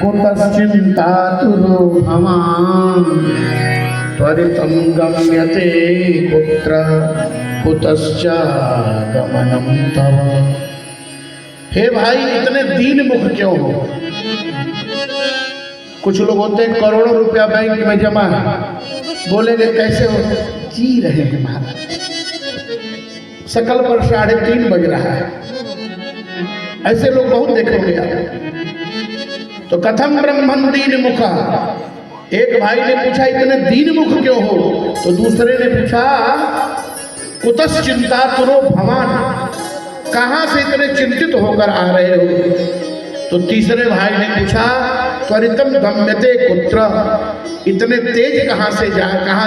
कुतश्चिन्तातुरो भवान् त्वरितं गम्यते कुत्र कुतश्चागमनं तव। हे भाई इतने दीन मुख क्यों हो? कुछ लोग होते हैं करोड़ों रुपया बैंक में जमा है, बोलेंगे कैसे हो? जी रहे हैं महाराज, शकल पर 3:30 बज रहा है। ऐसे लोग बहुत देखोगे आप। तो कथम ब्रह्मन दीन मुखा, एक भाई ने पूछा इतने दीन मुख क्यों हो? तो दूसरे ने पूछा कुतश्चिन्तातुरो भवान्, कहां से इतने चिंतित होकर आ रहे हो? तो तीसरे भाई ने पूछा त्वरितम गम्यते कुत्र, इतने तेज कहां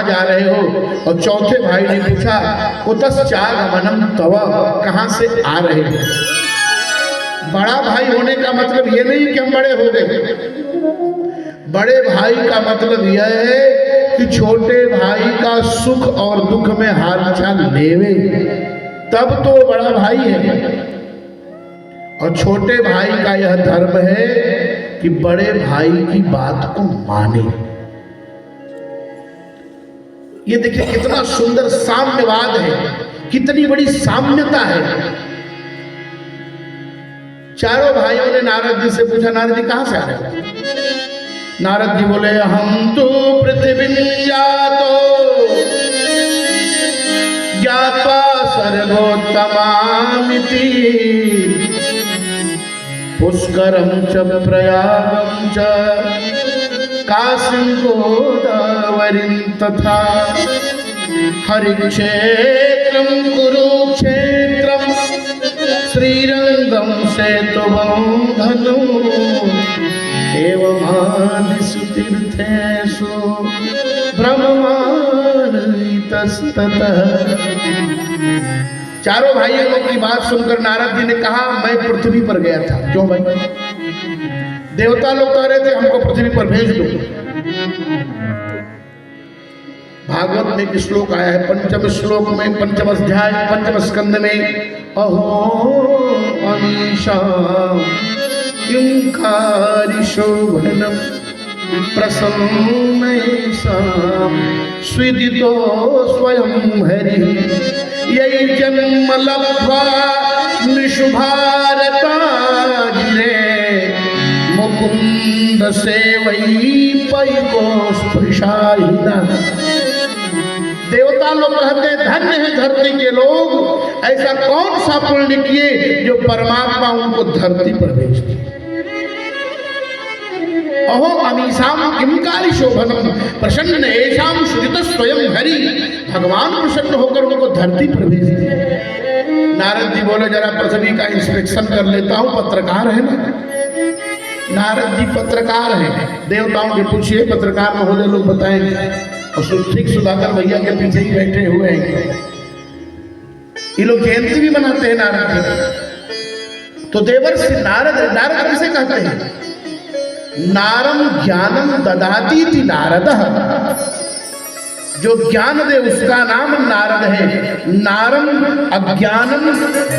जा रहे हो? और चौथे भाई ने पूछा कुतश्चागमनं तव, कहां से आ रहे हो? बड़ा भाई होने का मतलब ये नहीं कि हम बड़े हो गए। बड़े भाई का मतलब यह है कि छोटे भाई का सुख और दुख में हालचाल लेवे, तब तो बड़ा भाई है। और छोटे भाई का यह धर्म है कि बड़े भाई की बात को माने। ये देखिए कितना सुंदर साम्यवाद है, कितनी बड़ी साम्यता है। चारों भाइयों ने नारद जी से पूछा, नारद जी कहां से आ रहे हो? नारद जी बोले हम तो पृथ्वी जातो ज्ञात्वा सर्वोत्तमामिति पुष्करं च प्रयागं च काशीं गोदावरीं तथा हरिक्षेत्रं कुरुक्षेत्रं श्रीरंगं सेतुबन्धनो एवमादिषु तीर्थेषु ब्रह्माण्डतस्ततः। चारों भाइयों की बात सुनकर नारद जी ने कहा मैं पृथ्वी पर गया था। क्यों भाई? देवता लोग कह रहे थे हमको पृथ्वी पर भेज दो। भागवत में एक श्लोक आया है, पंचम श्लोक में, पंचम अध्याय, पंचम स्कंद में, अहो अमीशा किंकारी शोभनम प्रसन्नैषां स्विदितो स्वयं हरि यही जन्म लब्ध्वा निशुभारताजिरे मुकुंद सेवई पैको स्पृशाहिना। देवता लोग कहते हैं धन्य है धरती के लोग, ऐसा कौन सा पुण्य किए जो परमात्मा उनको धरती पर भेजते। अहो अमीशाम किंकारी शोभनम प्रसन्न ऐशाम श्रुत स्वयं हरि, भगवान प्रसन्न होकर उनको धरती पर भेजते। नारद जी बोले जरा पृथ्वी का इंस्पेक्शन कर लेता हूं, पत्रकार है ना। नारद जी पत्रकार हैं, देवताओं के पूछिए पत्रकार महोदय लोग बताएंगे। और ठीक सुधाकर भैया के पीछे ही बैठे हुए हैं। ये लोग जयंती भी मनाते हैं नारद जी। तो देवर्षि नारद, नारद किसे कहते हैं? नारम ज्ञानम ददाती थी नारद, जो ज्ञान दे उसका नाम नारद है। नारम अज्ञानम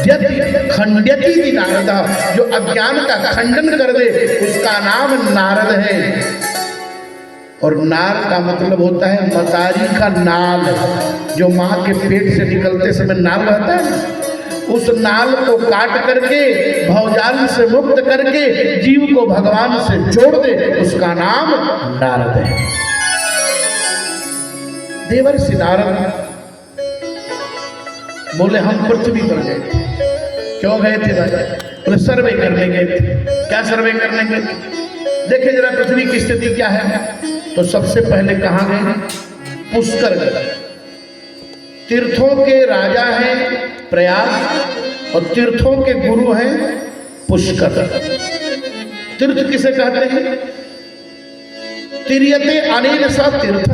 यदि खंड्यति थी नारद, जो अज्ञान का खंडन कर दे उसका नाम नारद है। और नार का मतलब होता है मतारी का नाल, जो माँ के पेट से निकलते समय नाल रहता है, उस नाल को काट करके भवजाल से मुक्त करके जीव को भगवान से जोड़ दे, उसका नाम नारद है। देवर्षि नारद बोले हम पृथ्वी पर गए थे। क्यों गए थे भाई? बोले सर्वे करने गए थे। क्या सर्वे करने गए? देखे जरा पृथ्वी की स्थिति क्या है। तो सबसे पहले कहां गए? पुष्कर गए। तीर्थों के राजा हैं प्रयाग और तीर्थों के गुरु हैं पुष्कर। तीर्थ किसे कहते हैं? तिर्यते अनेन स तीर्थ,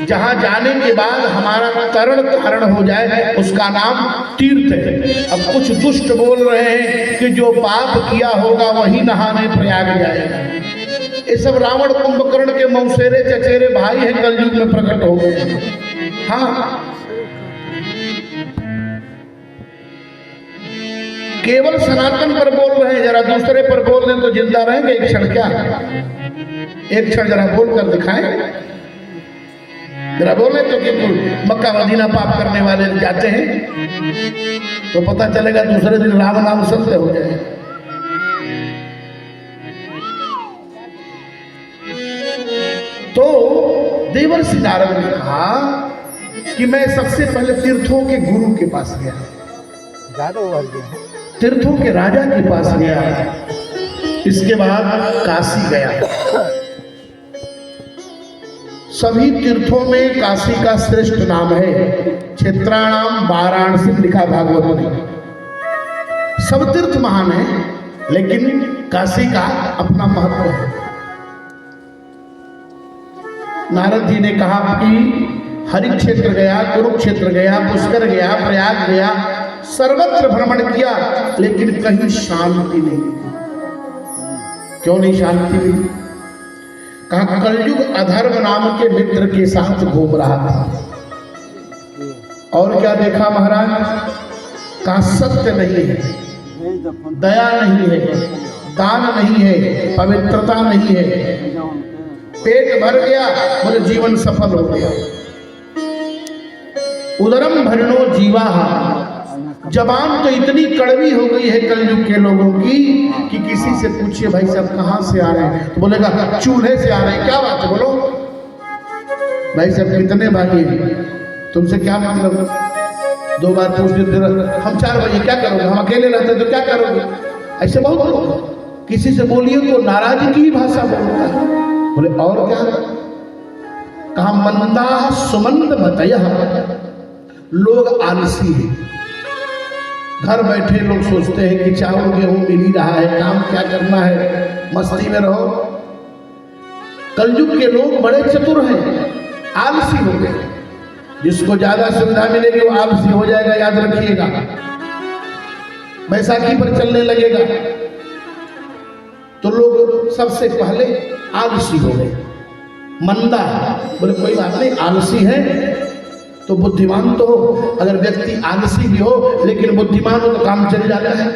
जहां जाने के बाद हमारा तरण तारण हो जाए उसका नाम तीर्थ है। अब कुछ दुष्ट बोल रहे हैं कि जो पाप किया होगा वही नहाने प्रयाग जाएगा। ये सब रावण कुंभकर्ण के मौसेरे चचेरे भाई हैं, कलयुग में प्रकट हो गए। हाँ केवल सनातन पर बोल रहे हैं, जरा दूसरे पर बोल दें तो जिंदा रहेंगे एक क्षण क्या? एक क्षण जरा बोल कर दिखाएं, जरा बोले तो कि मक्का मदीना पाप करने वाले जाते हैं तो पता चलेगा दूसरे दिन राम नाम सत्य हो जाए। तो देवर्षि नारद ने कहा कि मैं सबसे पहले तीर्थों के गुरु के पास गया, तीर्थों के राजा के पास गया, इसके बाद काशी गया। सभी तीर्थों में काशी का श्रेष्ठ नाम है। क्षेत्राणाम वाराणसी लिखा भागवत में। सब तीर्थ महान है लेकिन काशी का अपना महत्व है। नारद जी ने कहा कि हरि क्षेत्र गया, कुरुक्षेत्र गया, पुष्कर गया, प्रयाग गया, सर्वत्र भ्रमण किया लेकिन कहीं शांति नहीं। क्यों नहीं शांति हुई? कहा कलयुग अधर्म नाम के मित्र के साथ घूम रहा था और क्या देखा महाराज? कहा सत्य नहीं है, दया नहीं है, दान नहीं है, पवित्रता नहीं है। पेट भर गया, बोले जीवन सफल हो गया। उदरम भरणो जीवाहा, जबान तो इतनी कड़वी हो गई है कलयुग के लोगों की कि किसी से पूछिए भाई साहब कहाँ से आ रहे हैं तो बोलेगा चूल्हे से आ रहे हैं। क्या बात है? बोलो भाई साहब कितने भाई हैं, तुमसे क्या मतलब? 2 बार पूछ लेते, हम 4 बजे क्या करोगे? हम अकेले रहते तो क्या करोगे? ऐसे बहुत लोग, किसी से बोलिए तो नाराजगी की भाषा बोलता है। बोले और क्या? कहा मंदा सुमंद मतया, लोग आलसी है। घर बैठे लोग सोचते हैं कि चावल गेहूं मिल ही रहा है, काम क्या करना है, मस्ती में रहो। कलयुग के लोग बड़े चतुर हैं, आलसी हो गए। जिसको ज्यादा सुविधा मिलेगी वो आलसी हो जाएगा, याद रखिएगा। बैसाखी पर चलने लगेगा तो लोग सबसे पहले आलसी हो गए। मंदा, बोले कोई बात नहीं, आलसी है तो बुद्धिमान तो हो। अगर व्यक्ति आलसी भी हो लेकिन बुद्धिमान हो तो काम चल जाता है।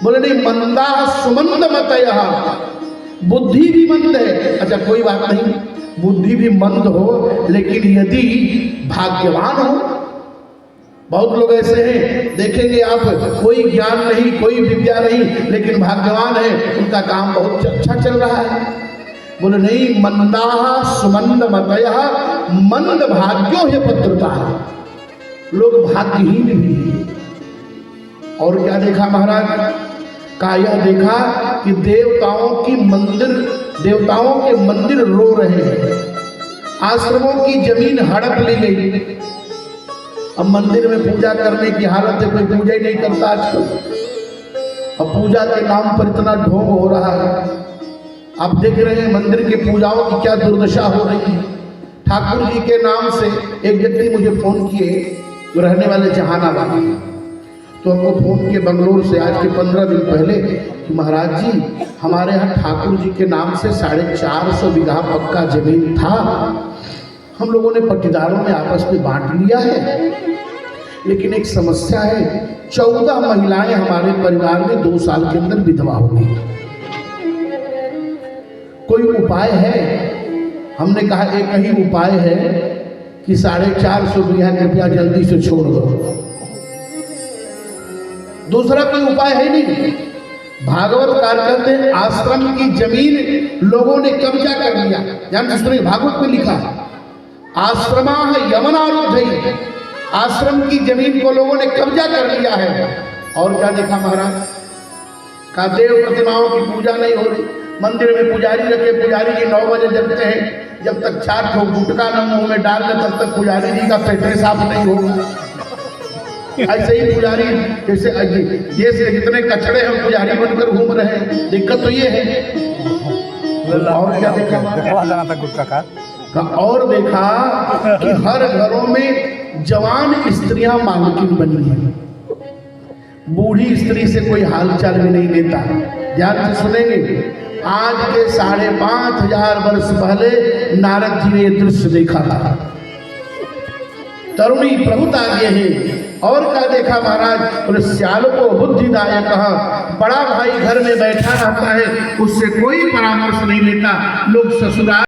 बोले नहीं, मंदा सुमंद मतया, बुद्धि भी मंद है। अच्छा कोई बात नहीं, बुद्धि भी मंद हो लेकिन यदि भाग्यवान हो। बहुत लोग ऐसे हैं, देखेंगे आप, कोई ज्ञान नहीं, कोई विद्या नहीं लेकिन भाग्यवान है, उनका काम बहुत अच्छा चल रहा है। बोले नहीं, मंदा सुमंद मतया मंद भाग्यो है पत्रता, लोग भाग्यहीन भी हैं। और क्या देखा महाराज? का यह देखा कि देवताओं के मंदिर रो रहे हैं, आश्रमों की जमीन हड़प ली गई। अब मंदिर में पूजा करने की हालत है, कोई पूजा ही नहीं करता आजकल। अब पूजा के नाम पर इतना ढोंग हो रहा है। आप देख रहे हैं मंदिर के पूजाओं की क्या दुर्दशा हो रही है। ठाकुर जी के नाम से एक व्यक्ति मुझे फोन किए, जो रहने वाले जहानाबाद, तो हमको फोन किए बंगलोर से आज के 15 दिन पहले कि महाराज जी हमारे यहाँ ठाकुर जी के नाम से 450 बीघा पक्का जमीन था, हम लोगों ने पट्टीदारों में आपस में बांट लिया है, लेकिन एक समस्या है, 14 महिलाएं हमारे परिवार में 2 साल के अंदर विधवा हो गई। कोई उपाय है? हमने कहा एक ही उपाय है कि 450 बीघा कृपया जल्दी से छोड़ दो, दूसरा कोई उपाय है नहीं। भागवत कार कहते हैं आश्रम की जमीन लोगों ने कब्जा कर लिया। जान सुनिए, भागवत में लिखा आश्रमा यमनारुद्धि, आश्रम की जमीन को लोगों ने कब्जा कर लिया है। और क्या देखा महाराज? का देव प्रतिमाओं की पूजा नहीं हो रही, मंदिर में पुजारी रखे, पुजारी जी 9 बजे जगते हैं, जब तक 4 ठो गुटका न मुंह में डाल ले तब तक पुजारी जी का पेट साफ नहीं होगा। ऐसे ही पुजारी जैसे देश के जितने कचड़े हैं पुजारी बनकर घूम रहे हैं। दिक्कत तो ये है। और क्या देखा? गुटका का और देखा कि हर घरों में जवान स्त्रियां मालकिन बनी है, बूढ़ी स्त्री से कोई हालचाल भी नहीं लेता। ध्यान से सुनेंगे, आज के 5500 वर्ष पहले नारद जी ने यह दृश्य देखा था। तरुणी प्रभुता ये है और क्या देखा महाराज? बोले सियाल को बुद्धिदायक, बड़ा भाई घर में बैठा रहता है, उससे कोई परामर्श नहीं लेता। लोग ससुराल